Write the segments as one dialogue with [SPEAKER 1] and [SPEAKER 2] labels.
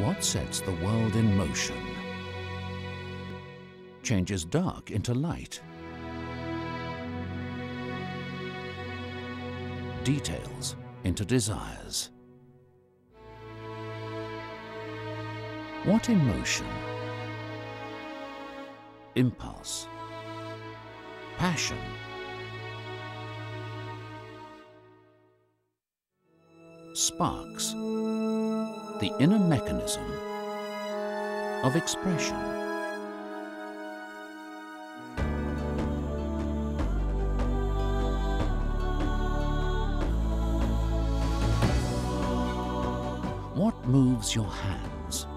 [SPEAKER 1] What sets the world in motion? Changes dark into light. Details into desires. What emotion? Impulse. Passion. Sparks. The inner mechanism of expression. What moves your hands?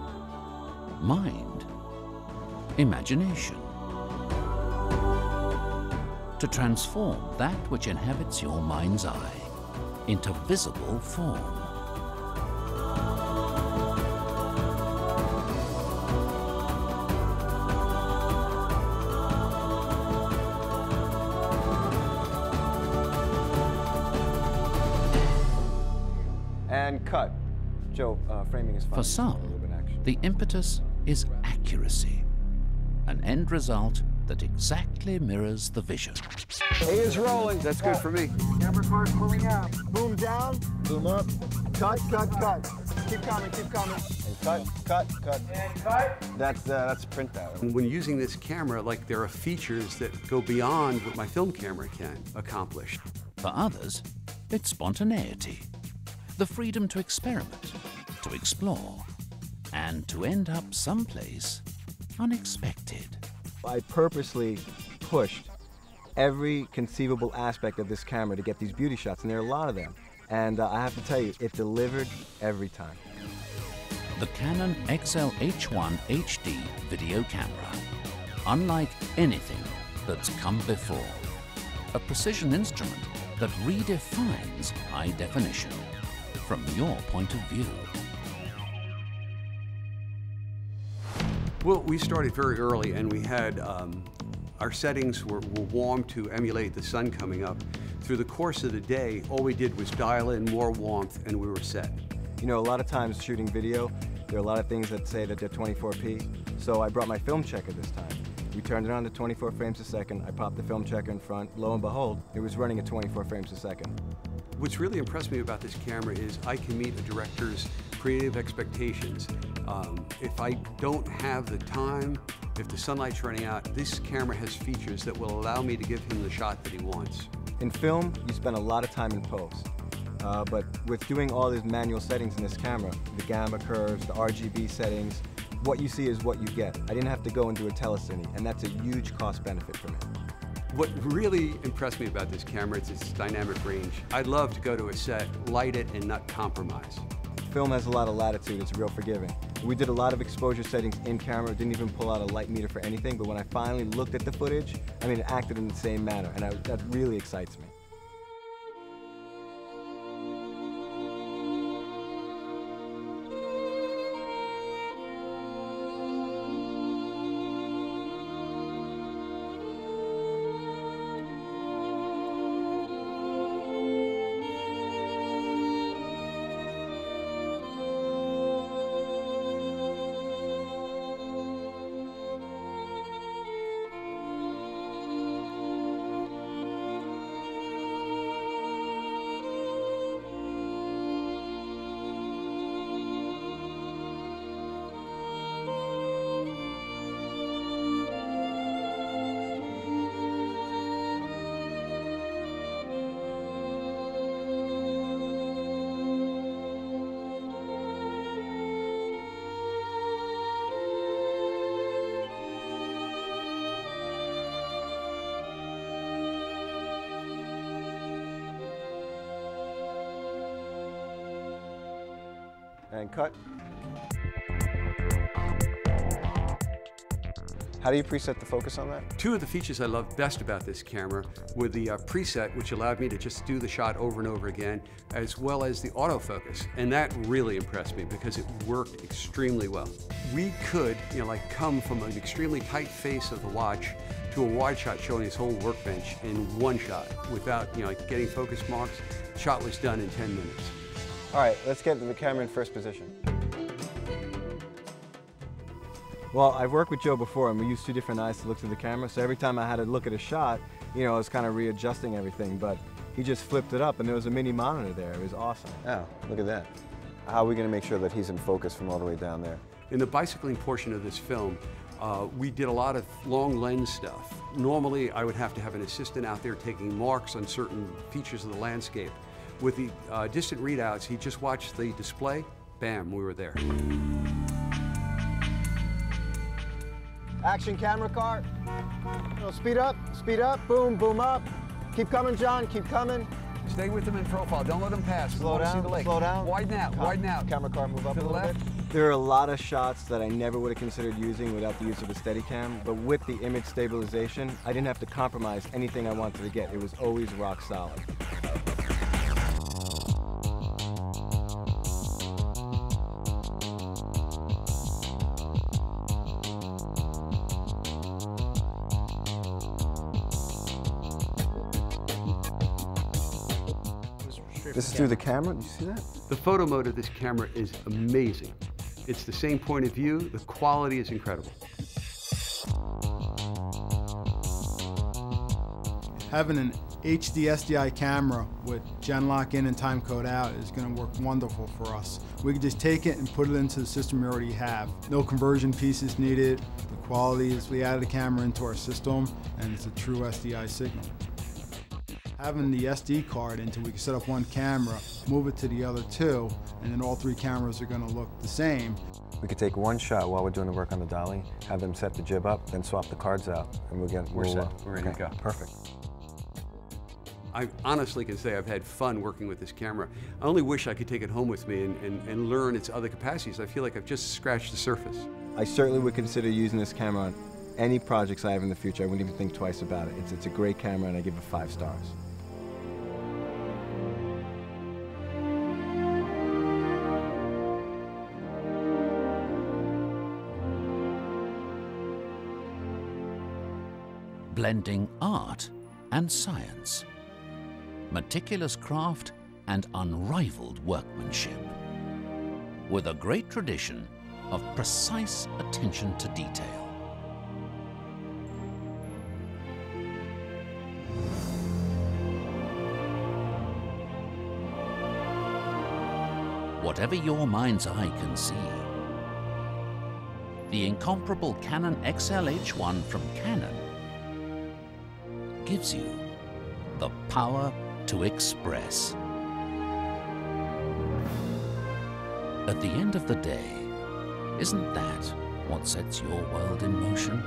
[SPEAKER 1] Mind? Imagination? To transform that which inhabits your mind's eye into visible form.
[SPEAKER 2] And cut. Joe, framing is fine.
[SPEAKER 1] For some, the impetus is accuracy, an end result that exactly mirrors the vision.
[SPEAKER 2] A is rolling. That's good for me.
[SPEAKER 3] Camera card pulling out. Boom down, boom up. Cut, cut, cut. Keep coming, keep coming.
[SPEAKER 2] And cut, cut, cut.
[SPEAKER 3] And cut.
[SPEAKER 2] That's print out.
[SPEAKER 4] When using this camera, like, there are features that go beyond what my film camera can accomplish.
[SPEAKER 1] For others, it's spontaneity, the freedom to experiment, to explore, and to end up someplace unexpected.
[SPEAKER 2] I purposely pushed every conceivable aspect of this camera to get these beauty shots, and there are a lot of them. And I have to tell you, it delivered every time.
[SPEAKER 1] The Canon XL-H1 HD video camera, unlike anything that's come before. A precision instrument that redefines high definition from your point of view.
[SPEAKER 4] Well, we started very early, and we had our settings were warm to emulate the sun coming up. Through the course of the day, all we did was dial in more warmth, and we were set.
[SPEAKER 2] You know, a lot of times shooting video, there are a lot of things that say that they're 24p. So I brought my film checker this time. We turned it on to 24 frames a second. I popped the film checker in front. Lo and behold, it was running at 24 frames a second.
[SPEAKER 4] What's really impressed me about this camera is I can meet a director's creative expectations. If I don't have the time, if the sunlight's running out, this camera has features that will allow me to give him the shot that he wants.
[SPEAKER 2] In film, you spend a lot of time in post. But with doing all these manual settings in this camera, the gamma curves, the RGB settings, what you see is what you get. I didn't have to go and do a telecine, and that's a huge cost benefit for me.
[SPEAKER 4] What really impressed me about this camera is its dynamic range. I'd love to go to a set, light it, and not compromise.
[SPEAKER 2] Film has a lot of latitude, it's real forgiving. We did a lot of exposure settings in camera, didn't even pull out a light meter for anything, but when I finally looked at the footage, I mean, it acted in the same manner, and that really excites me. And cut. How do you preset the focus on that?
[SPEAKER 4] Two of the features I loved best about this camera were the preset, which allowed me to just do the shot over and over again, as well as the autofocus. And that really impressed me because it worked extremely well. We could, like, come from an extremely tight face of the watch to a wide shot showing his whole workbench in one shot without, like, getting focus marks. The shot was done in 10 minutes.
[SPEAKER 2] All right, let's get the camera in first position. Well, I've worked with Joe before, and we used two different eyes to look through the camera, so every time I had to look at a shot, you know, I was kind of readjusting everything, but he just flipped it up, and there was a mini monitor there. It was awesome.
[SPEAKER 5] Oh, look at that. How are we going to make sure that he's in focus from all the way down there?
[SPEAKER 4] In the bicycling portion of this film, we did a lot of long lens stuff. Normally, I would have to have an assistant out there taking marks on certain features of the landscape. With the distant readouts, he just watched the display, bam, we were there.
[SPEAKER 3] Action camera car. No, speed up, boom, boom up. Keep coming, John, keep coming.
[SPEAKER 6] Stay with them in profile. Don't let them pass.
[SPEAKER 3] Slow down,
[SPEAKER 6] see the lake.
[SPEAKER 3] slow down.
[SPEAKER 6] Widen out, widen out.
[SPEAKER 3] Camera car, move up
[SPEAKER 6] To
[SPEAKER 3] a
[SPEAKER 6] the
[SPEAKER 3] little
[SPEAKER 6] left.
[SPEAKER 3] bit.
[SPEAKER 2] There are a lot of shots that I never would have considered using without the use of a Steadicam, but with the image stabilization, I didn't have to compromise anything I wanted to get. It was always rock solid.
[SPEAKER 5] This is through the camera, did you see that?
[SPEAKER 4] The photo mode of this camera is amazing. It's the same point of view, the quality is incredible.
[SPEAKER 7] Having an HD SDI camera with gen lock in and time code out is going to work wonderful for us. We can just take it and put it into the system we already have. No conversion pieces needed. The quality is we added a camera into our system and it's a true SDI signal. Having the SD card until we can set up one camera, move it to the other two, and then all three cameras are going to look the same.
[SPEAKER 5] We could take one shot while we're doing the work on the dolly, have them set the jib up, then swap the cards out, and we're set.
[SPEAKER 4] We're ready to go.
[SPEAKER 5] Perfect.
[SPEAKER 4] I honestly can say I've had fun working with this camera. I only wish I could take it home with me and learn its other capacities. I feel like I've just scratched the surface.
[SPEAKER 2] I certainly would consider using this camera on any projects I have in the future. I wouldn't even think twice about it. It's a great camera, and I give it 5 stars.
[SPEAKER 1] Blending art and science, meticulous craft and unrivaled workmanship, with a great tradition of precise attention to detail. Whatever your mind's eye can see, the incomparable Canon XL-H1 from Canon gives you the power to express. At the end of the day, isn't that what sets your world in motion?